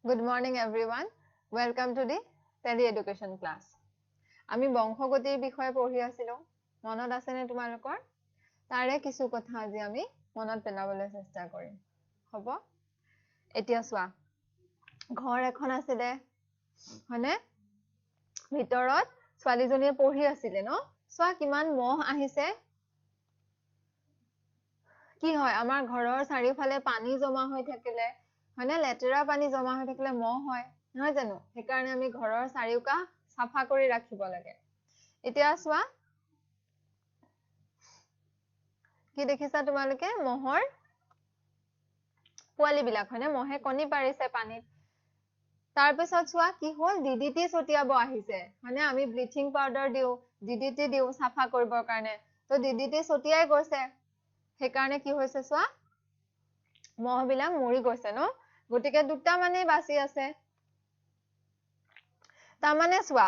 Good morning everyone. Welcome to the Tally Education class. আমি বংশগতিৰ বিষয়ে পঢ়ি আছিলো। মনত আছে নে তোমালোকৰ? তাৰে কিছু কথা আজি আমি মনত পেলাবলৈ চেষ্টা কৰিম। হ'ব? এতিয়া চোৱা। ঘৰ এখন আছিলে। হয়নে? ভিতৰত ছোৱালীজনীয়ে পঢ়ি আছিলে ন? চোৱা কিমান মহ আহিছে। কি হয় আমাৰ ঘৰৰ চাৰিওফালে পানী জমা হৈ থাকিলে হয়নে লেতেৰা পানী জমা হৈ থাকিলে মহ হয় নহয় জানো সেইকাৰণে আমি ঘৰৰ চাৰিওকাষ চাফা কৰি ৰাখিব লাগে এতিয়া চোৱা কি দেখিছা তোমালোকে মহৰ পোৱালি বিলাক হয়নে মহে কণী পাৰিছে পানীত তাৰ পিছত চোৱা কি হ'ল ডিডিটি ছটিয়াব আহিছে হয়নে আমি ব্লিচিং পাউডাৰ দিও ডিডিটি দিও চাফা কৰিবৰ কাৰণে তো ডিডিটি ছটিয়াই গৈছে সেইকাৰণে কি হৈছে চোৱা মহ বিলাক মৰি গৈছে ন গটিকে দুটা মানে বাছি আছে তাৰমানে চোৱা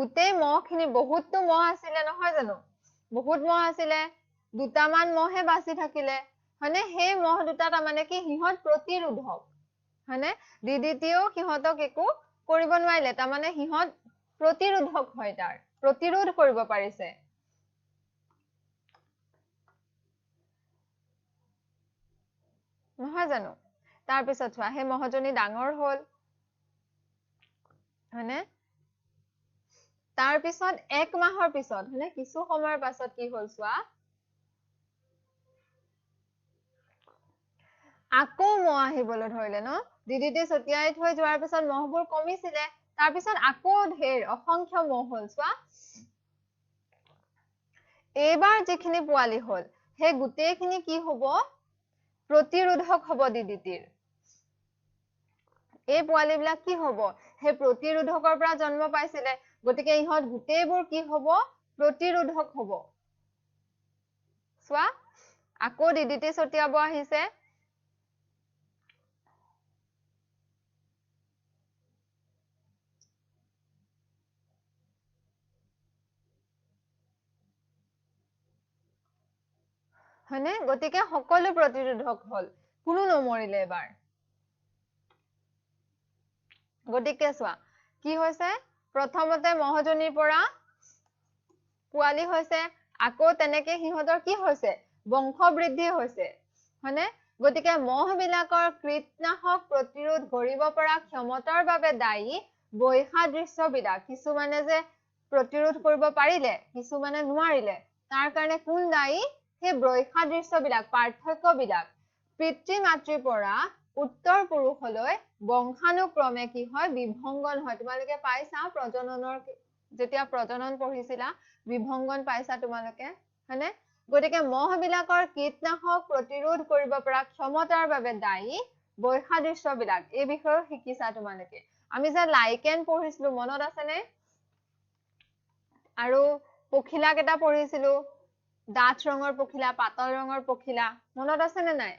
গুটেই মহখিনি বহুতটো মহ আছিলে নহয় জানো বহুত মহ আছিলে দুটামান মহে বাছি থাকিলে হয়নে সেই মহ দুটা তাৰমানে কি সিহঁত প্ৰতিৰোধক হয়নে ডিডিটিও সিহঁতক একো কৰিব নোৱাৰিলে তাৰমানে সিহঁত প্ৰতিৰোধক হয় তাৰ প্ৰতিৰোধ কৰিব পাৰিছে নহয় জানো তাৰ পিছত চোৱা সেই মহজনী ডাঙৰ হ'ল হয়নে তাৰ পিছত এক মাহৰ পিছত হয়নে কিছু সময়ৰ পাছত কি হ'ল চোৱা আকৌ মহ আহিবলৈ ধৰিলে ন ডিডিটি ছটিয়াই থৈ যোৱাৰ পিছত মহবোৰ কমিছিলে তাৰ পিছত আকৌ ঢেৰ অসংখ্য মহ হ'ল চোৱা এইবাৰ যিখিনি পোৱালি হ'ল সেই গোটেইখিনি কি হ'ব প্ৰতিৰোধক হ'ব ডিডিটিৰ এই পোৱালি বিলাক কি হ'ব সেই প্ৰতিৰোধকৰ পৰা জন্ম পাইছিলে গতিকে ইহঁত গোটেইবোৰ কি হ'ব প্ৰতিৰোধক হ'ব চোৱা আকৌ ডিডিটি ছটিয়াব আহিছে হয়নে গতিকে সকলো প্ৰতিৰোধক হ'ল কোনো নমৰিলে এবাৰ গতিকে চোৱা কি হৈছে প্ৰথমতে মহজনীৰ পৰা পোৱালি হৈছে আকৌ তেনেকে সিহঁতৰ কি হৈছে বংশ বৃদ্ধি হৈছে হয়নে গতিকে মহবিলাকৰ কীটনাশক প্ৰতিৰোধ কৰিব পৰা ক্ষমতাৰ বাবে দায়ী বৈসাদৃশ্যবিলাক কিছুমানে যে প্ৰতিৰোধ কৰিব পাৰিলে কিছুমানে নোৱাৰিলে তাৰ কাৰণে কোন দায়ী সেই বৈসাদৃশ্যবিলাক পাৰ্থক্যবিলাক পিতৃ মাতৃৰ পৰা উত্তৰ পুৰুষলৈ বংশানুক্ৰমে কি হয় বিভংগন হয় তোমালোকে পাইছা প্ৰজননৰ যেতিয়া প্ৰজনন পঢ়িছিলা বিভংগন পাইছা তোমালোকে হয়নে গতিকে মহবিলাকৰ কীটনাশক প্ৰতিৰোধ কৰিব পৰা ক্ষমতাৰ বাবে দায়ী বৈসাদৃশ্যবিলাক এই বিষয়েও শিকিছা তোমালোকে আমি যে লাইকেন পঢ়িছিলো মনত আছে নে আৰু পখিলা কেইটা পঢ়িছিলো ডাঠ ৰঙৰ পখিলা পাতল ৰঙৰ পখিলা মনত আছে নে নাই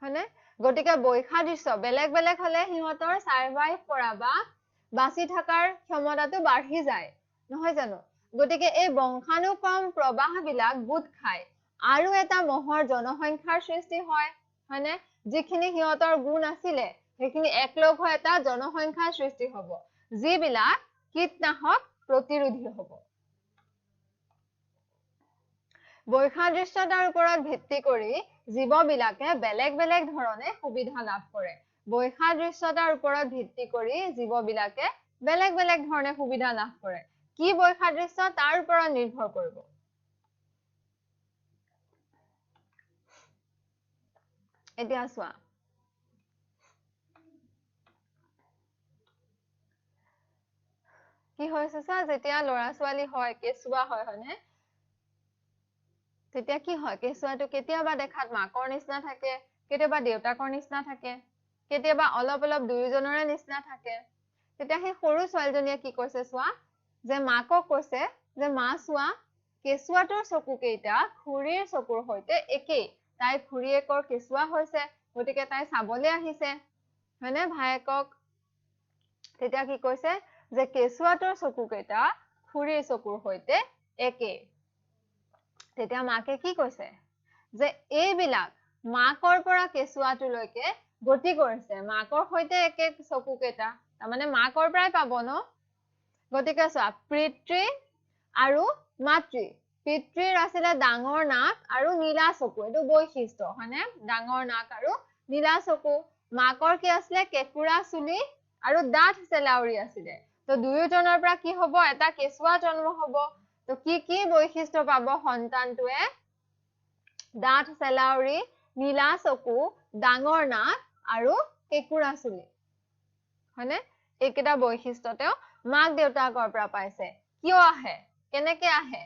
হয়নে গতিকে বৈসাদৃশ্য বেলেগ বেলেগ হলে সিহঁতৰ সাৰ্ভাইভ কৰা বা বাচি থকাৰ ক্ষমতাটো বাঢ়ি যায় নহয় জানো গতিকে এই বংশানুক্ৰম প্ৰবাহবিলাক গোট খায় আৰু এটা মহৰ জনসংখ্যাৰ সৃষ্টি হয় হয়নে যিখিনি সিহঁতৰ গুণ আছিলে সেইখিনি একলগ হৈ এটা জনসংখ্যাৰ সৃষ্টি হ'ব যিবিলাক কীটনাশক প্ৰতিৰোধী হ'ব বৈসাদৃশ্যতাৰ ওপৰত ভিত্তি কৰি জীৱবিলাকে বেলেগ বেলেগ ধৰণে সুবিধা লাভ কৰে বৈসাদৃশ্যতাৰ ওপৰত ভিত্তি কৰি জীৱবিলাকে বেলেগ বেলেগ ধৰণে সুবিধা লাভ কৰে কি বৈসাদৃশ্য তাৰ ওপৰত নিৰ্ভৰ কৰিব এতিয়া চোৱা কি হৈছে চা যেতিয়া ল'ৰা ছোৱালী হয় কেঁচুৱা হয় হয়নে তেতিয়া কি হয় কেঁচুৱাটো কেতিয়াবা দেখাত মাকৰ নিচিনা থাকে কেতিয়াবা দেউতাকৰ নিচিনা থাকে কেতিয়াবা অলপ অলপ দুয়োজনৰে নিচিনা থাকে তেতিয়া সেই সৰু ছোৱালীজনীয়ে কি কৈছে চোৱা যে মাকক কৈছে যে মা চোৱা কেঁচুৱাটোৰ চকু কেইটা খুৰীৰ চকুৰ সৈতে একেই তাই খুৰীয়েকৰ কেঁচুৱা হৈছে গতিকে তাই চাবলৈ আহিছে হয়নে ভায়েকক তেতিয়া কি কৈছে যে কেঁচুৱাটোৰ চকু কেইটা খুৰীৰ চকুৰ সৈতে একেই তেতিয়া মাকে কি কৈছে যে এইবিলাক মাকৰ পৰা কেঁচুৱাটোলৈকে গতি কৰিছে মাকৰ সৈতে একে চকু কেইটা তাৰমানে মাকৰ পৰাই পাব ন গতিকে চোৱা পিতৃ আৰু মাতৃ পিতৃৰ আছিলে ডাঙৰ নাক আৰু নীলা চকু এইটো বৈশিষ্ট্য হয়নে ডাঙৰ নাক আৰু নীলা চকু মাকৰ কি আছিলে কেঁকুৰা চুলি আৰু ডাঠ চেলাউৰি আছিলে তো দুয়োজনৰ পৰা কি হ'ব এটা কেঁচুৱা জন্ম হ'ব তো কি বৈশিষ্ট্য পাব সন্তানটোৱে ডাঠ চেলাউৰি নীলা চকু ডাঙৰ নাক আৰু কেঁকুৰা চুলি হয়নে এইকেইটা বৈশিষ্ট্য তেওঁ মাক দেউতাকৰ পৰা পাইছে কিয় আহে কেনেকে আহে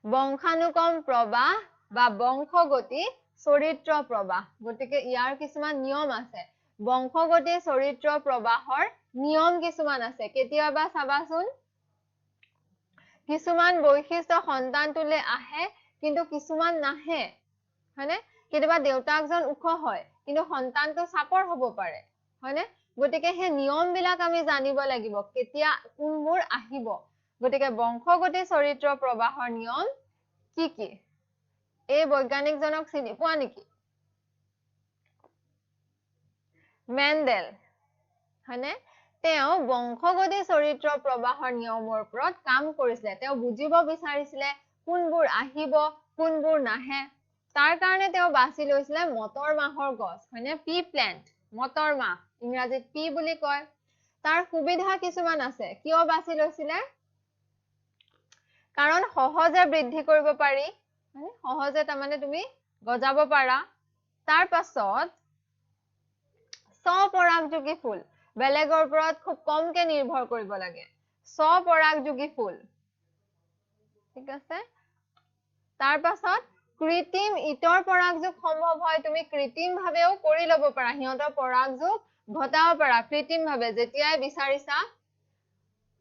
বংশানুক্ৰম প্ৰবাহ বা বংশগতি চৰিত্ৰ প্ৰবাহ গতিকে ইয়াৰ কিছুমান নিয়ম আছে বংশগতি চৰিত্ৰ প্ৰবাহৰ নিয়ম কিছুমান আছে কেতিয়াবা চাবাচোন কিছুমান বৈশিষ্ট্য সন্তানটোলে আহে কিন্তু কিছুমান নাহে হয়নে কেতিয়াবা দেউতাকজন ওখ হয় কিন্তু সন্তানটো চাপৰ হ'ব পাৰে হয়নে গতিকে সেই নিয়ম বিলাক আমি জানিব লাগিব কেতিয়া কোনবোৰ আহিব গতিকে বংশগতি চৰিত্ৰ প্ৰবাহৰ নিয়ম কি এই বৈজ্ঞানিকজনক চিনি পোৱা নেকি মেণ্ডেল হয়নে তেওঁ বংশগতি চৰিত্ৰ প্ৰবাহৰ নিয়মৰ ওপৰত কাম কৰিছিলে তেওঁ বুজিব বিচাৰিছিলে কোনবোৰ আহিব কোনবোৰ নাহে তাৰ কাৰণে তেওঁ বাছি লৈছিলে মটৰ মাহৰ গছ হয়নে পি প্লেন্ট মটৰ মাহ ইংৰাজীত পি বুলি কয় তাৰ সুবিধা কিছুমান আছে কিয় বাছি লৈছিলে কাৰণ সহজে বৃদ্ধি কৰিব পাৰি সহজে তাৰমানে তুমি গজাব পাৰা তাৰ পাছত স্বপৰাগযোগী ফুল বেলেগৰ ওপৰত খুব কমকে নিৰ্ভৰ কৰিব লাগে স্বপৰাগযোগী ফুল ঠিক আছে তাৰ পাছত কৃত্ৰিম ইতৰ পৰাগযোগ সম্ভৱ হয় তুমি কৃত্ৰিম ভাৱেও কৰি ল'ব পাৰা সিহঁতৰ পৰাগযোগ ঘটাব পাৰা কৃত্ৰিম ভাৱে যেতিয়াই বিচাৰিছা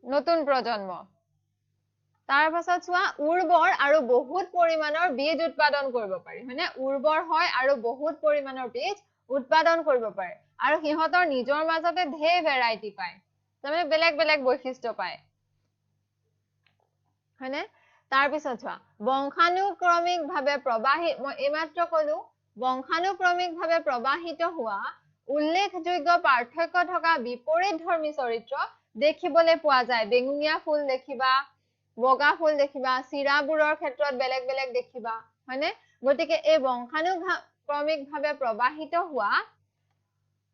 নতুন প্ৰজন্ম তাৰ পাছত চোৱা উৰ্বৰ আৰু বহুত পৰিমাণৰ বীজ উৎপাদন কৰিব পাৰি হয়নে উৰ্বৰ হয় আৰু বহুত পৰিমাণৰ বীজ উৎপাদন কৰিব পাৰে আৰু সিহঁতৰ নিজৰ মাজতে ঢেৰ ভেৰাইটি পায় তাৰমানে বেলেগ বেলেগ বৈশিষ্ট্য পায় হয়নে তাৰ পিছত চোৱা বংশানুক্ৰমিক ভাৱে প্ৰবাহিত মই এইমাত্ৰ কলো বংশানুক্ৰমিক ভাৱে প্ৰবাহিত হোৱা উল্লেখযোগ্য পাৰ্থক্য থকা বিপৰীতধৰ্মী চৰিত্ৰ দেখিবলৈ পোৱা যায় বেঙুনীয়া ফুল দেখিবা বগা ফুল দেখিবা চিৰাবোৰৰ ক্ষেত্ৰত বেলেগ বেলেগ দেখিবা হয়নে গতিকে এই বংশানুক্ৰমিক ভাৱে প্ৰবাহিত হোৱা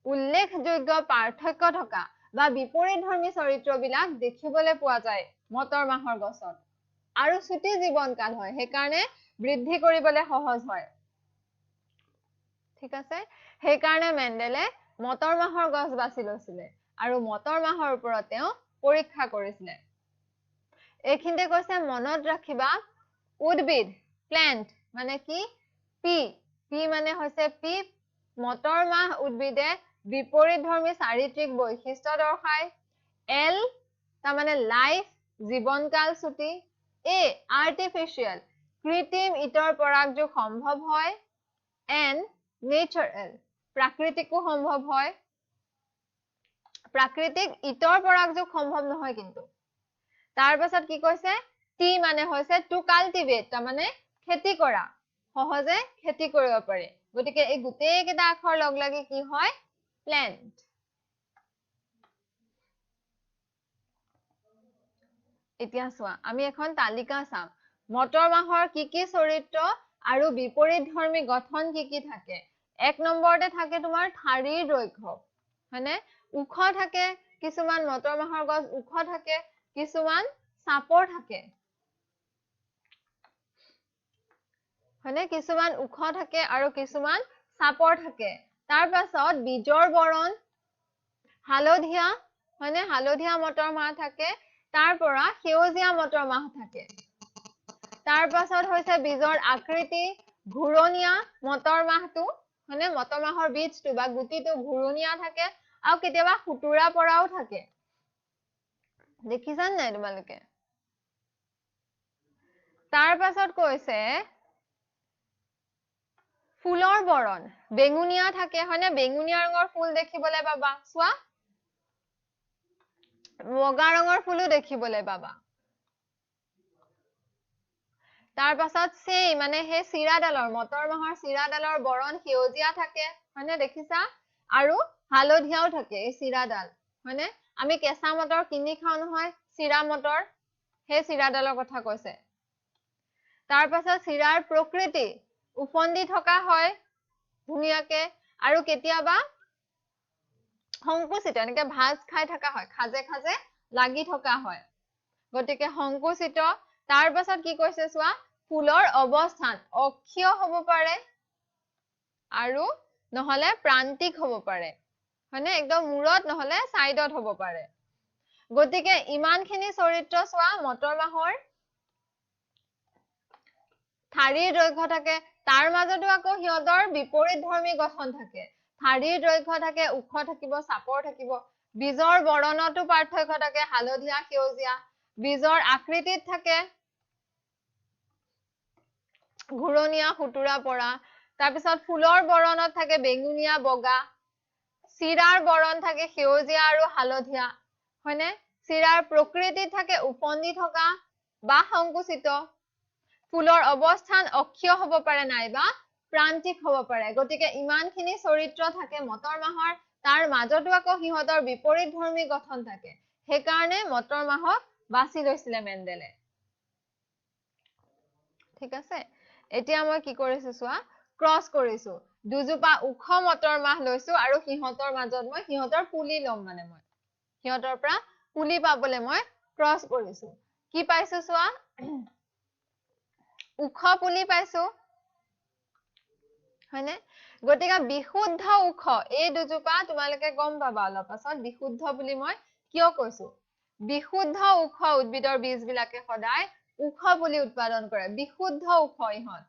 উল্লেখযোগ্য পাৰ্থক্য থকা বা বিপৰীতধৰ্মী চৰিত্ৰবিলাক দেখিবলৈ পোৱা যায় মটৰ মাহৰ গছত আৰু ছুটি জীৱনকাল হয় সেইকাৰণে বৃদ্ধি কৰিবলৈ সহজ হয় ঠিক আছে সেইকাৰণে মেণ্ডেলে মটৰ মাহৰ গছ বাছি লৈছিলে আৰু মটৰ মাহৰ ওপৰত তেওঁ পৰীক্ষা কৰিছিলে এইখিনিতে কৈছে মনত ৰাখিবা উদ্ভিদ প্লেন্ট মানে কি পি মানে হৈছে পি মটৰ মাহ উদ্ভিদে বিপৰীতধৰ্মী চাৰিত্ৰিক বৈশিষ্ট্য দৰ্শায় এল তাৰমানে লাইফ জীৱনকাল ছুটি এ আৰ্টিফিচিয়েল কৃত্ৰিম ইতৰ পৰাগযোগ সম্ভৱ হয় এন নেচাৰেল প্ৰাকৃতিকো সম্ভৱ হয় প্ৰাকৃতিক ইতৰ পৰাগযোগ সম্ভৱ নহয় কিন্তু তাৰ পাছত কি কৈছে টি মানে হৈছে টু কাল্টিভেট তাৰমানে খেতি কৰা সহজে খেতি কৰিব পাৰি গতিকে এই গোটেই কেইটা আখৰ লগ লাগি কি হয় প্লেন্ট এতিয়া চোৱা আমি এখন তালিকা চাম মটৰ মাহৰ কি চৰিত্ৰ আৰু বিপৰীতধৰ্মী গঠন কি থাকে এক নম্বৰতে থাকে তোমাৰ ঠাৰিৰ দৈৰ্ঘ্য হয়নে ওখ থাকে কিছুমান মটৰ মাহৰ গছ ওখ থাকে কিছুমান চাপৰ থাকে হয়নে কিছুমান ওখ থাকে আৰু কিছুমান চাপৰ থাকে তাৰ পাছত বীজৰ বৰণ হালধীয়া হয়নে হালধীয়া মটৰ মাহ থাকে তাৰ পৰা সেউজীয়া মটৰ মাহ থাকে তাৰ পাছত হৈছে বীজৰ আকৃতি ঘূৰণীয়া মটৰ মাহটো হয়নে মটৰ মাহৰ বীজটো বা গুটিটো ঘূৰণীয়া থাকে আৰু কেতিয়াবা খুতুৰা পৰাও থাকে দেখিছানে নাই তোমালোকে তাৰ পাছত কৈছে ফুলৰ বৰণ বেঙুনীয়া থাকে হয়নে বেঙুনীয়া ৰঙৰ ফুল দেখিবলৈ পাবা চোৱা বগা ৰঙৰ ফুলো দেখিবলৈ পাবা তাৰ পাছত সেই মানে সেই চিৰাডালৰ মটৰ মাহৰ চিৰাডালৰ বৰণ সেউজীয়া থাকে হয়নে দেখিছা আৰু হালধীয়াও থাকে এই চিৰাডাল হয়নে আমি কেঁচা মটৰ কিনি খাও নহয় চিৰা মটৰ সেই চিৰাডালৰ কথা কৈছে তাৰ পাছত চিৰাৰ প্ৰকৃতি উফন্দি থকা হয় ধুনিয়াকে আৰু কেতিয়াবা সংকুচিত এনেকে ভাজ খাই থকা হয় খাজে খাজে লাগি থকা হয় গতিকে সংকুচিত তাৰ পাছত কি কৈছে চোৱা ফুলৰ অৱস্থান অক্ষীয় হ'ব পাৰে আৰু নহলে প্ৰান্তিক হ'ব পাৰে হয়নে একদম মূৰত নহলে সাইডত হ'ব পাৰে গতিকে ইমানখিনি চৰিত্ৰ চোৱা মটৰ মাহৰ ঠাৰিৰ দৈৰ্ঘ্য থাকে তাৰ মাজতো আকৌ সিহঁতৰ বিপৰীতধৰ্মী গঠন থাকে ঠাৰিৰ দৈৰ্ঘ্য থাকে ওখ থাকিব চাপৰ থাকিব বীজৰ বৰণতো পাৰ্থক্য থাকে হালধীয়া সেউজীয়া বীজৰ আকৃতিত থাকে ঘূৰণীয়া সুতুৰা পৰা তাৰ পিছত ফুলৰ বৰণত থাকে বেঙুনীয়া বগা চিৰাৰ বৰণ থাকে সেউজীয়া আৰু হালধীয়া হয়নে চিৰাৰ প্ৰকৃতিত থাকে উফন্দি থকা বা সংকুচিত ফুলৰ অৱস্থান অক্ষীয় হ'ব পাৰে নাইবা প্ৰান্তিক হ'ব পাৰে গতিকে ইমানখিনি চৰিত্ৰ থাকে মটৰ মাহৰ তাৰ মাজতো আকৌ সিহঁতৰ বিপৰীতধৰ্মী গঠন থাকে সেইকাৰণে মটৰ মাহক বাছি লৈছিলে মেণ্ডেলে ঠিক আছে এতিয়া মই কি কৰিছো চোৱা ক্ৰছ কৰিছো দুজোপা ওখ মটৰ মাহ লৈছো আৰু সিহঁতৰ মাজত মই সিহঁতৰ পুলি লম মানে মই সিহঁতৰ পৰা পুলি পাবলে মই ক্ৰছ কৰিছো কি পাইছো চোৱা ওখ পুলি পাইছো হয়নে গতিকে বিশুদ্ধ ওখ এই দুজোপা তোমালোকে গম পাবা অলপ পাছত বিশুদ্ধ বুলি মই কিয় কৈছো বিশুদ্ধ ওখ উদ্ভিদৰ বীজ বিলাকে সদায় ওখ পুলি উৎপাদন কৰে বিশুদ্ধ ওখ ইহঁত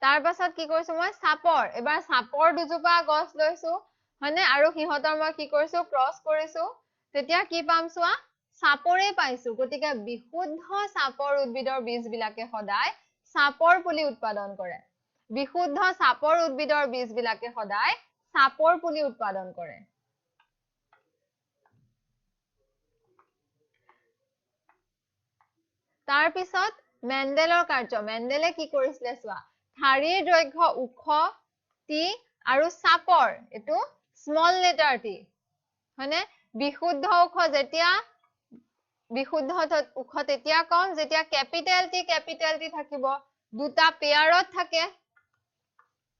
তাৰ পাছত কি কৰিছো মই চাপৰ এবাৰ চাপৰ দুজোপা গছ লৈছো হয়নে আৰু সিহঁতৰ মই কি কৰিছো ক্ৰছ কৰিছো তেতিয়া কি পাম চোৱা চাপৰে পাইছো গতিকে বিশুদ্ধ চাপৰ উদ্ভিদৰ বীজ বিলাকে সদায় চাপৰ পুলি উৎপাদন কৰে বিশুদ্ধ চাপৰ উদ্ভিদৰ বীজ বিলাকে সদায় চাপৰ পুলি উৎপাদন কৰে তাৰ পিছত মেণ্ডেলৰ কাৰ্য মেণ্ডেলে কি কৰিছিলে চোৱা ঠাৰিৰ দৈৰ্ঘ্য ওখ টি আৰু চাপৰ এটো স্মল লেটাৰ টি হয়নে বিশুদ্ধ ওখ যেতিয়া বিশুদ্ধ ওখ তেতিয়া কম যেতিয়া কেপিটেল টি থাকিব দুটা পেয়াৰত থাকে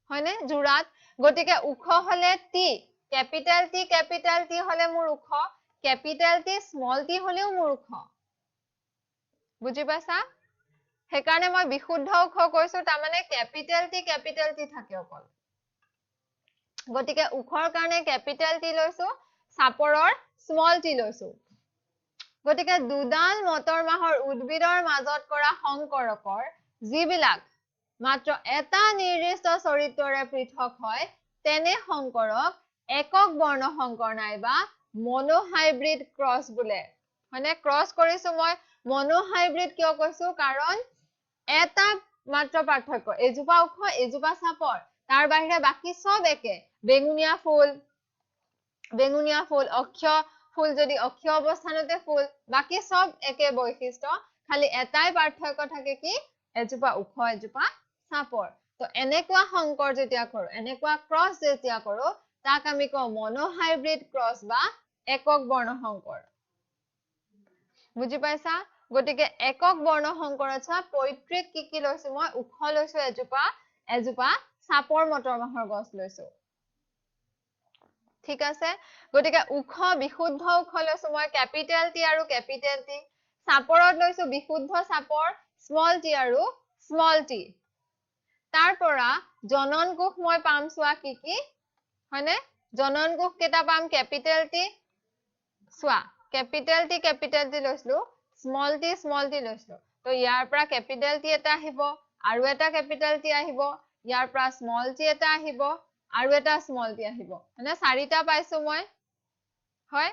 হয়নে জোৰাত গতিকে ওখ হলে টি কেপিটেল টি হলে মোৰ ওখ কেপিটেল টি স্মল টি হলেও মোৰ ওখ বুজি পাইছা সেইকাৰণে মই বিশুদ্ধ ওখ কৈছো তাৰমানে কেপিটেল টি থাকে অকল গতিকে ওখৰ কাৰণে কেপিটেল টি লৈছো চাপৰৰ স্মল টি লৈছো গতিকে দুডাল মটৰ মাহৰ উদ্ভিদৰ মাজত কৰা সংকৰকৰ যিবিলাক মাত্ৰ এটা নিৰ্দিষ্ট চৰিত্ৰৰে পৃথক হয় তেনে সংকৰক একক বৰ্ণ সংকৰ নাইবা মনোহাইব্ৰিড ক্ৰছ বোলে হয়নে ক্ৰছ কৰিছো মই মনোহাইব্ৰিড কিয় কৈছো কাৰণ এটা মাত্ৰ পাৰ্থক্য এজোপা ওখ এজোপা চাপৰ তাৰ বাহিৰে বাকি সব একে বেঙুনীয়া ফুল অক্ষয় ফুল যদি অক্ষয় অৱস্থানতে ফুল বাকি সব একে বৈশিষ্ট্য খালি এটাই পাৰ্থক্য থাকে কি এজোপা ওখ এজোপা চাপৰ তো এনেকুৱা সংকৰ যেতিয়া কৰো এনেকুৱা ক্ৰছ যেতিয়া কৰো তাক আমি কওঁ মনোহাইব্ৰিড ক্ৰছ বা একক বৰ্ণ সংকৰ বুজি পাইছা গতিকে একক বৰ্ণ সংকৰত চা পৈতৃক কি লৈছো মই ওখ লৈছো এজোপা চাপৰ মটৰ মাহৰ গছ লৈছো ঠিক আছে গতিকে ওখ বিশুদ্ধ ওখ লৈছো মই কেপিটেল টি আৰু কেপিটেল টি চাপৰত লৈছো বিশুদ্ধ চাপৰ স্মল টি আৰু স্মল টি তাৰ পৰা জনন কোষ মই পাম চোৱা কি হয়নে জনন কোষ কেটা পাম কেপিটেল টি চোৱা কেপিটেল টি লৈছো স্মল টি লৈছো তো ইয়াৰ পৰা কেপিটেল টি এটা আহিব আৰু এটা কেপিটেল টি আহিব ইয়াৰ পৰা স্মল টি এটা আহিব আৰু এটা স্মল টি আহিব মানে চাৰিটা পাইছো মই হয়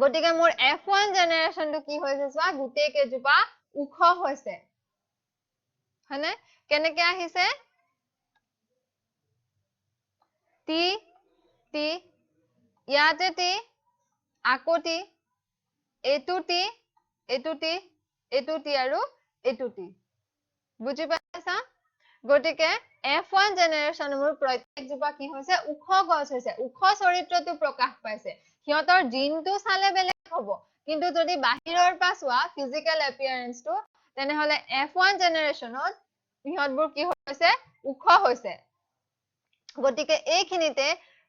গতিকে মোৰ F1 জেনেৰেশ্যনটো কি হৈছে চোৱা গুটেই কেজোপা ওখ হৈছে হয়নে কেনেকে আহিছে টি টি ইয়াতে টি আকৌ টি এটো টি এটো টি এটো টি আৰু এটো টি বুজি পাইছা গটিকে F1 জেনাৰেশনৰ প্ৰত্যেক জোপা কি হৈছে উখ গছ হৈছে উখ চৰিত্ৰটো প্ৰকাশ পাইছে সিহঁতৰ জিনটো চালে বেলেগ হ'ব কিন্তু যদি বাহিৰৰ পৰা চোৱা ফিজিক্যাল এপিয়াৰেন্সটো তেনেহলে F1 জেনাৰেশনত সিহঁতবোৰ কি হৈছে উখ হৈছে গটিকে এইখিনিতে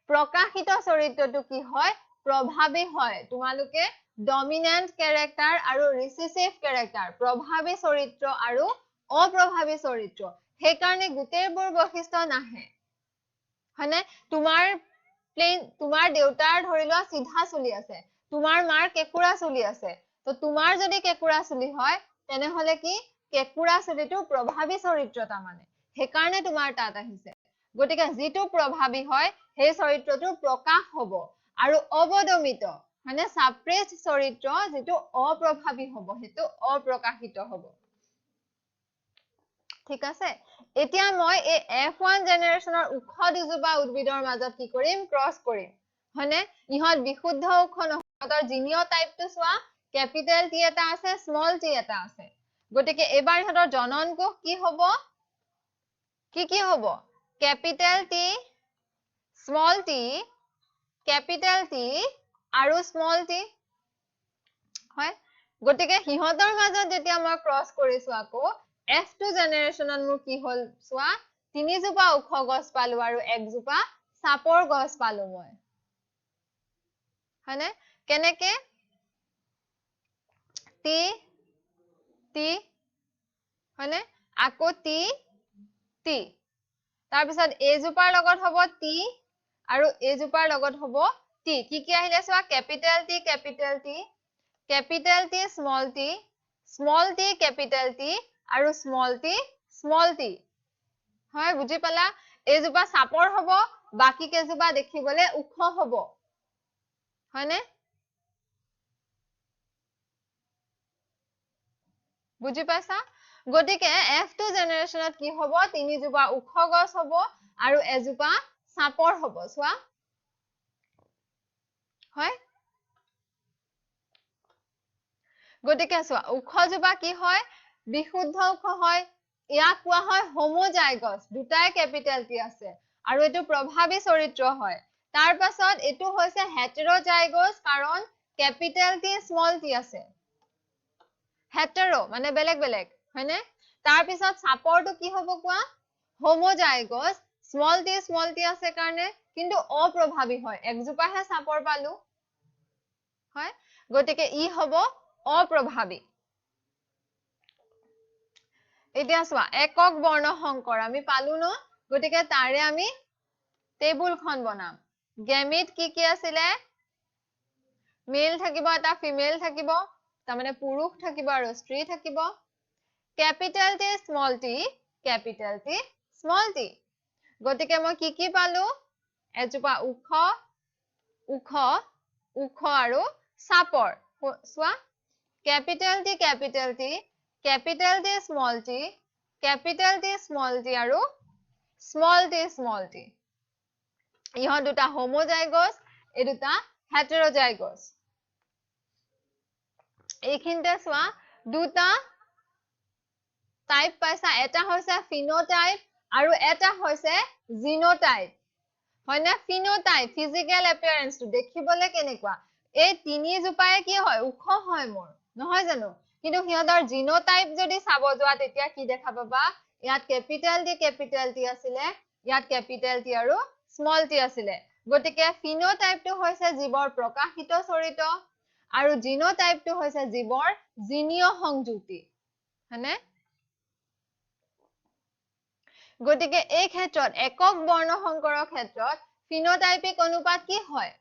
প্ৰকাশিত চৰিত্ৰটো কি হয় প্ৰভাৱী হয় তোমালোকে ডমিনেন্ট ক্যাৰেক্টাৰ আৰু ৰিসেসিভ ক্যাৰেক্টাৰ প্ৰভাৱী চৰিত্ৰ আৰু অপ্ৰভাৱী চৰিত্ৰ সেই কাৰণে গুটেইবোৰ বৈশিষ্ট্য নাহে হয়নে তোমাৰ দেউতাৰ ধৰি লোৱা সিধা চলি আছে তোমাৰ মাৰ কেকুৰা চলি আছে তো তোমাৰ যদি কেকুৰা চলি হয় তেনেহলে কি কেকুৰা চলিটো প্ৰভাৱী চৰিত্ৰ তাৰমানে সেই কাৰণে তোমাৰ তাত আহিছে গটিকে যিটো প্ৰভাৱী হয় সেই চৰিত্ৰটো প্ৰকাশ হ'ব আৰু অবদমিত মানে সাপ্ৰেছ চৰিত্ৰ যিটো অপ্ৰভাৱী হ'ব সেইটো অপ্ৰকাশিত হ'ব ঠিক আছে এতিয়া মই এই F1 জেনাৰেশনৰ উখ দুজোপা উদ্ভিদৰ মাজত কি কৰিম ক্ৰস কৰিম হয়নে ইহত বিশুদ্ধ উখ নহতৰ জিনিয় টাইপটো চোৱা ক্যাপিটেল টি এটা আছে স্মল টি এটা আছে গটিকে এবাৰ ইহতৰ জনন কোষ কি হ'ব কি হ'ব capital T small tea capital T আৰু স্মল টি হয় গটিকে হিহতৰ মাজত যেতিয়া মই ক্ৰস কৰিছো আকৌ F2 জেনাৰেশনত মোৰ কি হল চোৱা তিনিজোপা উখ গছ পালো আৰু একজোপা সাপৰ গছ পালো মই হয়নে কেনেকে টি টি হয়নে আকৌ টি টি তাৰ পিছত এজোপাৰ লগত হ'ব টি আৰু এজোপাৰ লগত হ'ব টি কি আহিলে চোৱা capital T capital T capital T small tea capital T আৰু স্মল টি হয় বুজি পালা এজোপা সাপৰ হ'ব বাকি কেজোপা দেখিবলে উখ হ'ব হয়নে বুজি পাইছা গটিকে F2 জেনাৰেশনত কি হ'ব তিনিজোপা উখ গছ হ'ব আৰু এজোপা সাপৰ হ'ব চোৱা হয় গটিকে চোৱা উখ জোপা কি হয় বিশুদ্ধ উখ হয় ইয়াক কোৱা হয় হোমোজাইগছ দুটাই ক্যাপিটেল টি আছে আৰু এটো প্ৰভাৱী চৰিত্ৰ হয় তাৰ পাছত এটো হৈছে হেটেৰোজাইগছ কাৰণ ক্যাপিটেল টি স্মল টি আছে হেটেৰো মানে বেলেগ হয়নে তাৰ পিছত সাপৰটো কি হ'ব কোৱা হোমোজাইগছ স্মল টি আছে কাৰণে কিন্তু অপ্ৰভাৱী হয় একজোপাহে সাপৰ পালো হয় গটিকে ই হ'ব অপ্ৰভাৱী এতিয়া চোৱা একক বৰ্ণ সংকৰ আমি পালো ন গটিকে তাৰে আমি টেবুলখন বনাম গেমিট কি আছিলে মেল থাকিব এটা ফিমেল থাকিব তাৰ মানে পুৰুষ থাকিব আৰু স্ত্ৰী থাকিব ক্যাপিটেল টি স্মল টি গটিকে মই কি পালো এজোপা উখ আৰু সাপৰ চোৱা capital T capital T small tea আৰু স্মল টি ইহত দুটা হোমোজাইগছ এই দুটা হেটেৰোজাইগছ এইখিনতে চোৱা দুটা টাইপ পাইছা এটা হৈছে ফিনোটাইপ আৰু এটা হৈছে জিনোটাইপ হয়নে ফিনোটাইপ ফিজিক্যাল এপিয়াৰেন্সটো দেখিবলে কেনেকুৱা এই তিনি জোপায়ে কি হয় উখ হয় মোৰ নহয় জানো কিন্তু সিহঁতৰ জিনোটাইপ যদি চাব যোৱা তেতিয়া কি দেখা পাবা ইয়াত ক্যাপিটেল টি আছিলে ইয়াত ক্যাপিটেল টি আৰু স্মল টি আছিলে গটিকে ফিনোটাইপটো হৈছে জীৱৰ প্ৰকাশিত চৰিত্ৰ আৰু জিনোটাইপটো হৈছে জীৱৰ জিনীয় সংযুক্তি হয়নে গটিকে এই ক্ষেত্ৰত একক বৰ্ণ সংকৰৰ ক্ষেত্ৰত ফিনোটাইপিক অনুপাত কি হয়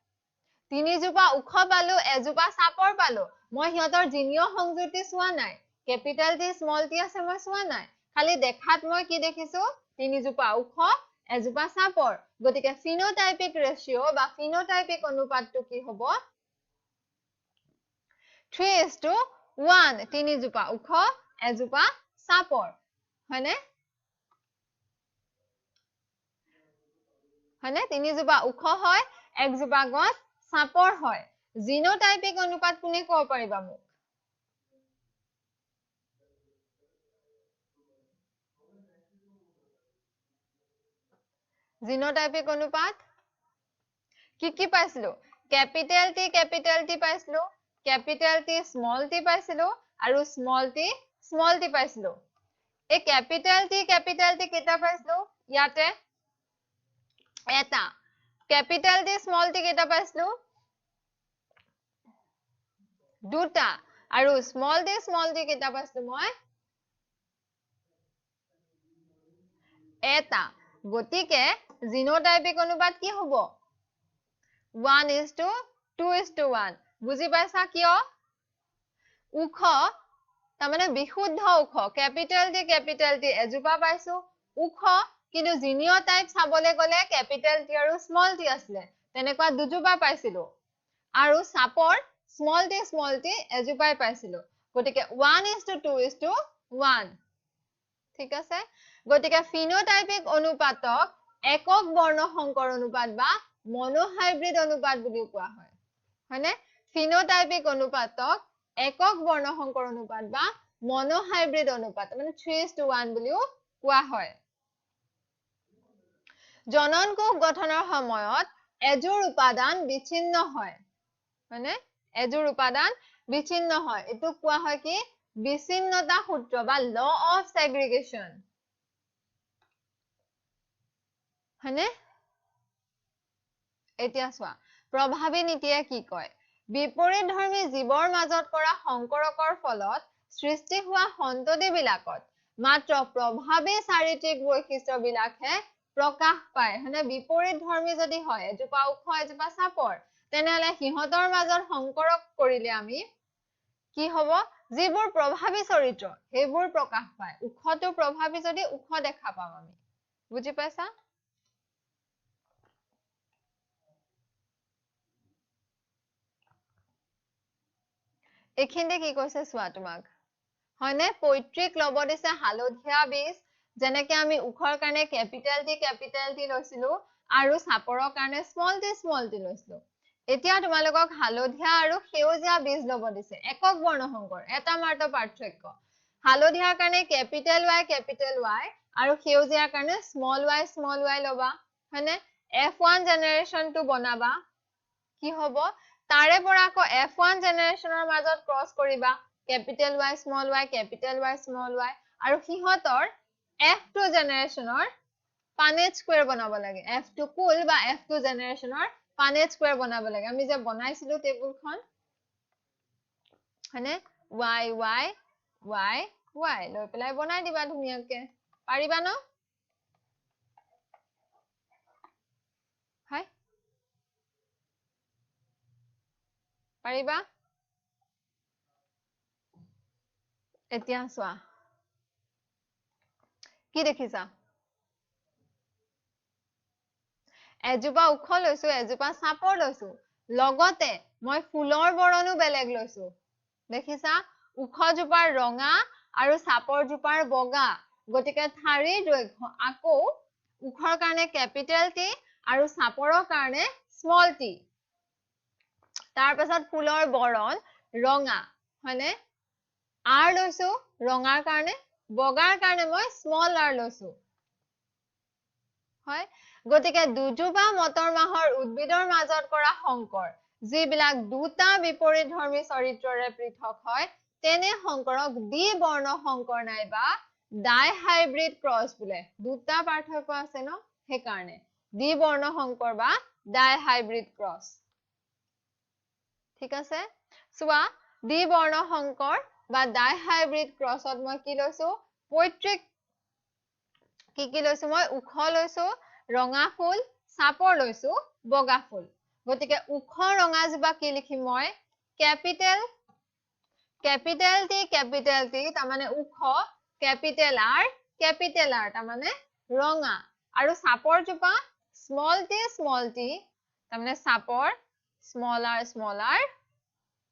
তিনিজোপা উখ পালো এজোপা সাপৰ পালো মই সিহঁতৰ জিনীয় সংযুক্তি চোৱা নাই ক্যাপিটেল টি স্মল টি আছে মই চোৱা নাই খালি দেখাত মই কি দেখিছো তিনিজোপা উখ এজোপা সাপৰ গটিকে ফিনোটাইপিক ৰেশিও বা ফিনোটাইপিক অনুপাতটো কি হ'ব 3:1 তিনিজোপা উখ এজোপা সাপৰ হয়নে তিনিজোপা উখ হয় একজোপা গছ সাপৰ হয় জিনোটাইপিক অনুপাত কোনে ক'ব পাৰিবা মোক জিনোটাইপিক অনুপাত কি পাইছিলো ক্যাপিটাল টি পাইছিলো ক্যাপিটাল টি স্মল টি পাইছিলো আৰু স্মল টি পাইছিলো এই ক্যাপিটাল টি কেটা পাইছিলো ইয়াতে এটা ক্যাপিটাল টি স্মল টি কেটা পাইছিলো দুটা আৰু স্মল টি কেটা পাইছিলো মই এটা গতিকে জিনোটাইপিক অনুপাত কি হ'ব 1:2:1 বুজি পাইছা কিয় উখ তাৰমানে বিশুদ্ধ উখ ক্যাপিটাল টি এজোপা পাইছো উখ কিন্তু জিনিওটাইপ চাবলে গলে ক্যাপিটাল টি আৰু স্মল টি আছিলে তেনেকুৱা দুজোপা পাইছিলো আৰু সাপৰ স্মল টি এজোপাই পাইছিলো গতিকে 1:2:1 ঠিক আছে গতিকে ফিনোটাইপিক অনুপাতক একক বৰ্ণ সংকৰ অনুপাত বা মনোহাইব্ৰিড অনুপাত বুলি কোৱা হয় হয়নে ফিনোটাইপিক অনুপাতক একক বৰ্ণ সংকৰ অনুপাত বা মনোহাইব্ৰিড অনুপাত মানে 3:1 বুলিও কোৱা হয় জনন কোষ গঠনৰ সময়ত এজোৰ উপাদান বিচ্ছিন্ন হয় হয়নে এজোৰ উপাদান বিচ্ছিন্ন হয় এটো কোৱা হয় কি বিচ্ছিন্নতা সূত্ৰ বা ল অফ সেগ্ৰিগেশ্যন হয়নে এতিয়া চোৱা প্ৰভাৱী নীতিয়ে কি কয় বিপৰীতধৰ্মী জীৱৰ মাজত কৰা সংকৰকৰ ফলত সৃষ্টি হোৱা সন্ততি বিলাকত মাত্ৰ প্ৰভাৱী চাৰিত্ৰিক বৈশিষ্ট্য বিলাকহে প্ৰকাশ পায় হয়নে বিপৰীতধৰ্মী যদি হয় এজোপা উখ এজোপা সাপৰ তেনেহলে সিহঁতৰ মাজত সংকৰক কৰিলে আমি কি হ'ব যিবোৰ প্ৰভাৱী চৰিত্ৰ সেইবোৰ প্ৰকাশ পায় উখটো প্ৰভাৱী যদি উখ দেখা পাম আমি বুজি পাইছা এখিনতে কি কৈছে চোৱা তোমাক হয়নে পৈতৃক লব দিছে হালধীয়া বীজ যেনেকে আমি উখৰ কাৰণে ক্যাপিটাল টি লৈছিলো আৰু সাপৰৰ কাৰণে স্মল টি লৈছিলো এতিয়া তোমালোকক হালধীয়া আৰু সেউজীয়া বীজ লব দিছে একক বৰ্ণ সংকৰ এটা মাত্ৰ পাৰ্থক্য হালধীয়াৰ কাৰণে ক্যাপিটাল Y আৰু সেউজীয়াৰ কাৰণে স্মল y লবা হয়নে F1 জেনাৰেশন টো বনাবা কি হ'ব তাৰে পৰা আকৌ F1 জেনাৰেশনৰ মাজত ক্ৰস কৰিবা ক্যাপিটাল Y স্মল y আৰু সিহঁতৰ F2 জেনাৰেশনৰ পানেট স্কয়াৰ বনাব লাগে F2 কুল বা F2 জেনাৰেশনৰ পানেট স্কয়াৰ বনাব লাগে আমি যে বনাইছিলো টেবুলখন হয়নে y লৈ পেলাই বনাই দিবা ধুনিয়াকে পাৰিবা ন হাই পাৰিবা এতিয়া চোৱা কি দেখিছা এজোপা উখ লৈছো এজোপা সাপৰ লৈছো লগতে মই ফুলৰ বৰণো বেলেগ লৈছো দেখিছা উখ জোপাৰ ৰঙা আৰু সাপৰ জোপাৰ বগা গতিকে ঠাৰিৰ দৈৰ্ঘ্য আকৌ উখৰ কাৰণে ক্যাপিটাল টি আৰু সাপৰৰ কাৰণে স্মল টি তাৰ পাছত ফুলৰ বৰণ ৰঙা হয়নে আৰ লৈছো ৰঙাৰ কাৰণে বগাৰ কাৰণে মই স্মল আৰ লৈছো হয় গতিকে দুজোপা মটৰ মাহৰ উদ্ভিদৰ মাজত কৰা সংকৰ যিবিলাক দুটা বিপৰীতধৰ্মী চৰিত্ৰৰে পৃথক হয় তেনে সংকৰক দ্বিবৰ্ণ সংকৰ নাইবা ডাইহাইব্ৰিড ক্ৰস বোলে দুটা পাৰ্থক্য আছে ন সেইকাৰণে দ্বিবৰ্ণ সংকৰ বা ডাইহাইব্ৰিড ক্ৰস ঠিক আছে চোৱা দ্বিবৰ্ণ সংকৰ বা ডাইহাইব্ৰিড ক্ৰসত মই কি লৈছো পৈতৃক কি লৈছো মই উখ লৈছো ৰঙা ফুল সাপৰ লৈছো বগা ফুল গতিকে উখ ৰঙা জোপা কি লিখিম মই ক্যাপিটাল টি তাৰমানে উখ ক্যাপিটাল আৰ তাৰমানে ৰঙা আৰু সাপৰ জোপা স্মল টি তাৰমানে সাপৰ স্মল আৰ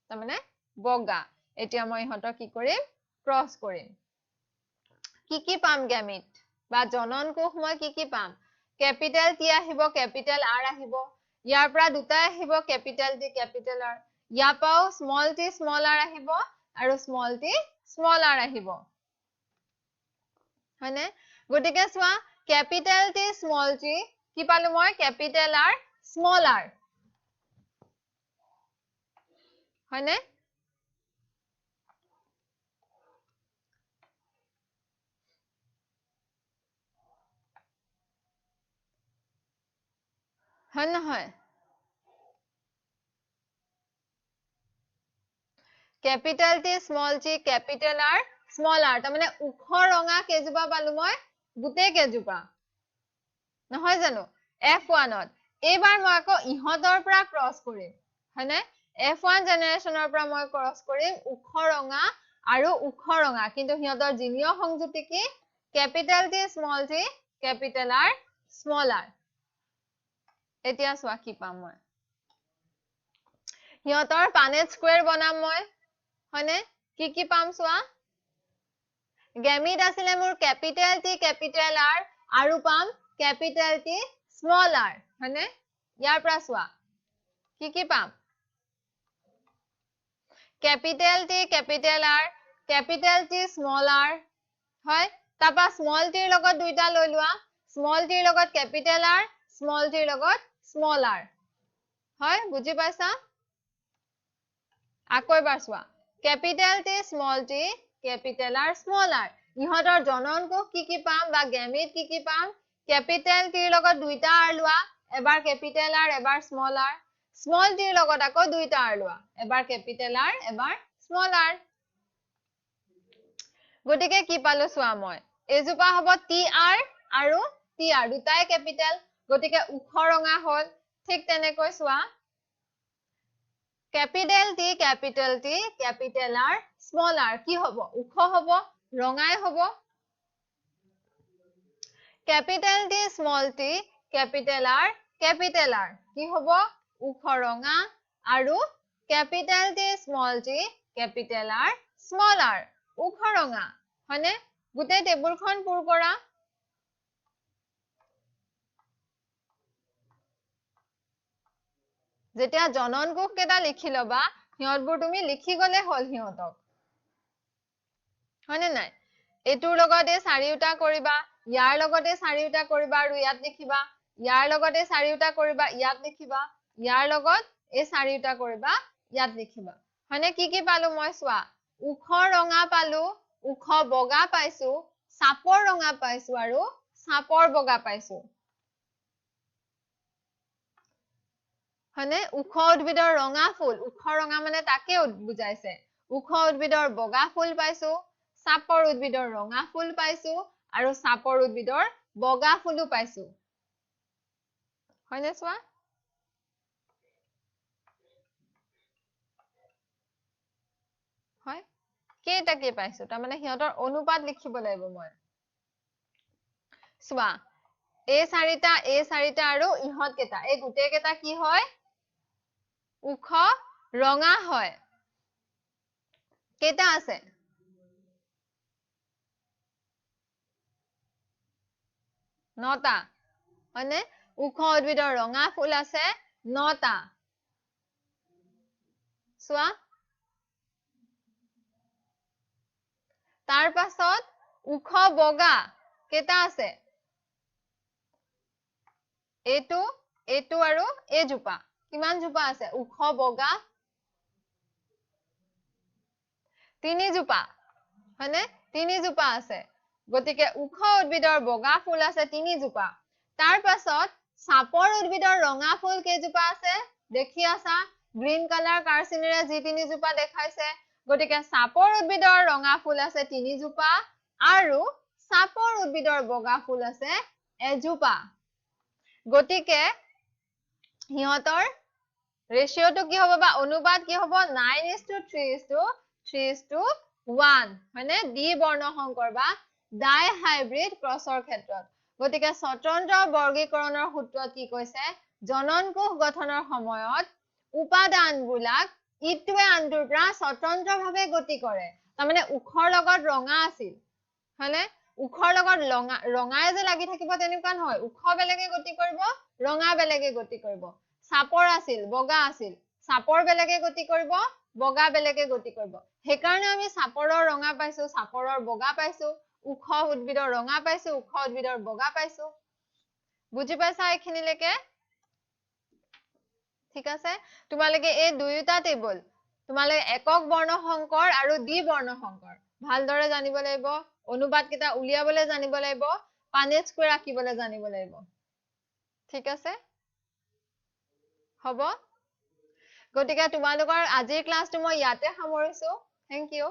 তাৰমানে বগা এতিয়া মই ইহঁতক কি কৰিম ক্ৰস কৰিম কি পাম গেমিট বা জনন কোষ মই কি পাম ক্যাপিটাল টি আহিব ক্যাপিটাল আৰ আহিব ইয়াৰ পৰা দুটাই আহিব ক্যাপিটেল টি ক্যাপিটেল আৰ ইয়াৰ পৰাও স্মল টি স্মল আৰ আহিব আৰু স্মল টি স্মল আৰ আহিব হয়নে গতিকে চোৱা ক্যাপিটেল টি স্মল টি কি পালো মই ক্যাপিটেল আৰ স্মল আৰ হয়নে হয় নহয় capital T small tea capital R small R তাৰ মানে উখ ৰঙা কেজুপা পালো মই গুটে কেজুপা নহয় জানো F1 ত এবাৰ মই আকৌ ইহতৰ পৰা ক্ৰস কৰিম হয়নে F1 জেনাৰেশনৰ পৰা মই ক্ৰস কৰিম উখ ৰঙা আৰু উখ ৰঙা কিন্তু হিহতৰ জিনিয় সংযুক্তি কি capital T capital R small R এতিয়া চোৱা কি পাম মই হিহতৰ পানেট স্কয়াৰ বনাম মই হয়নে কি পাম চোৱা গেমিড আছিলে মোৰ ক্যাপিটেল টি ক্যাপিটেল আৰ আৰু পাম ক্যাপিটেল টি স্মল আৰ হয়নে ইয়াৰ পৰা চোৱা কি পাম capital T capital R capital T small R হয় তাপা স্মল টিৰ লগত দুইটা লৈ লোৱা স্মল টিৰ লগত ক্যাপিটেল আৰ স্মল টিৰ লগত স্মল আৰ হয় বুজি পাইছা আকৌ এবাৰ চোৱা capital T small tea capital R small R ইহতৰ জননকোষ কি পাম বা গেমিড কি পাম ক্যাপিটেল টিৰ লগত দুইটা আৰ লোৱা এবাৰ ক্যাপিটেল আৰ এবাৰ স্মল আৰ স্মল টিৰ লগত আকৌ দুইটা আৰ লোৱা এবাৰ ক্যাপিটেল আৰ এবাৰ স্মল আৰ গতিকে কি পালো চোৱা মই এজুপা হ'ব টি আৰ আৰু টি আৰ দুটাই ক্যাপিটেল গতিকে উখ ৰঙা হল ঠিক তেনেকৈ চোৱা capital T capital R small R কি হ'ব উখ হ'ব ৰঙাই হ'ব ক্যাপিটেল টি ক্যাপিটেল আৰ কি হ'ব উখ ৰঙা আৰু capital T capital R small R উখ ৰঙা হয়নে গুটে টেবুলখন পুৰ কৰা যেতিয়া জনন কোষ কেটা লিখি লবা হিয়তবোৰ তুমি লিখি গলে হল হিয়তক হয়নে নাই এটোৰ লগতে চাৰিউটা কৰিবা ইয়াৰ লগতে চাৰিউটা কৰিবা আৰু ইয়াত লিখিবা ইয়াৰ লগতে চাৰিউটা কৰিবা ইয়াত লিখিবা ইয়াৰ লগত এই চাৰিউটা কৰিবা ইয়াত লিখিবা হয়নে কি পালো মই চোৱা উখ ৰঙা পালো উখ বগা পাইছো সাপৰ ৰঙা পাইছো আৰু সাপৰ বগা পাইছো হয়নে উখ উদ্ভিদৰ ৰঙা ফুল উখ ৰঙা মানে তাকে বুজাইছে উখ উদ্ভিদৰ বগা ফুল পাইছো সাপৰ উদ্ভিদৰ ৰঙা ফুল পাইছো আৰু সাপৰ উদ্ভিদৰ বগা ফুলো পাইছো হয়নে চোৱা হয় কেইটাকে পাইছো তাৰ মানে হিয়তৰ অনুপাত লিখিব লাগিব মই চোৱা এই চাৰিটা আৰু ইহত কেটা এই গুটে কেটা কি হয় উখ ৰঙা হয় কেটা আছে নটা হয়নে উখ উদ্ভিদৰ ৰঙা ফুল আছে নটা চোৱা তাৰ পাছত উখ বগা কেটা আছে এইটো আৰু এজোপা কিমান জোপা আছে উখ বগা তিনিজোপা হয়নে তিনিজোপা আছে গতিকে উখ উদ্ভিদৰ বগা ফুল আছে তিনিজোপা তাৰ পাছত সাপৰ উদ্ভিদৰ ৰঙা ফুল কেইজোপা আছে দেখি আছা গ্ৰীন কালাৰ কাৰ্চিনেৰে যি তিনিজোপা দেখাইছে গতিকে সাপৰ উদ্ভিদৰ ৰঙা ফুল আছে তিনিজোপা আৰু সাপৰ উদ্ভিদৰ বগা ফুল আছে এজোপা গতিকে হিয়তৰ ৰেশিওটো কি হ'ব বা অনুপাত কি হ'ব 9:3:1 হয়নে ডি বৰ্ণ সংকৰ বা ডাই হাইব্ৰিড ক্ৰছৰ ক্ষেত্ৰত গতিকে স্বতন্ত্ৰ বৰ্গীকৰণৰ সূত্ৰত কি কৈছে জনন কোষ গঠনৰ সময়ত উপাদানবিলাক ইটোৱে আনটোৰ পৰা স্বতন্ত্ৰভাৱে গতি কৰে তাৰ মানে উখৰ লগত ৰঙা আছিল হয়নে উখৰ লগত ৰঙাই যে লাগি থাকিব তেনেকুৱা নহয় উখ বেলেগে গতি কৰিব ৰঙা বেলেগে গতি কৰিব সাপৰ আছিল বগা আছিল সাপৰ বেলেগে গতি কৰিব বগা বেলেগে গতি কৰিব সেইকাৰণে আমি সাপৰৰ ৰঙা পাইছো সাপৰৰ বগা পাইছো ওখ উদ্ভিদৰ ৰঙা পাইছো ওখ উদ্ভিদৰ বগা পাইছো বুজি পাইছা এইখিনিলৈকে ঠিক আছে তোমালোকে এই দুয়োটা টেবল তোমালোকে একক বৰ্ণ সংকৰ আৰু দ্বি বৰ্ণ সংকৰ ভালদৰে জানিব লাগিব অনুবাদ কেইটা উলিয়াবলৈ জানিব লাগিব পানেজ কৰি ৰাখিবলৈ জানিব লাগিব ঠিক আছে হ'ব গতিকে তোমালোকৰ আজিৰ ক্লাছটো মই ইয়াতে সামৰিছো থেংক ইউ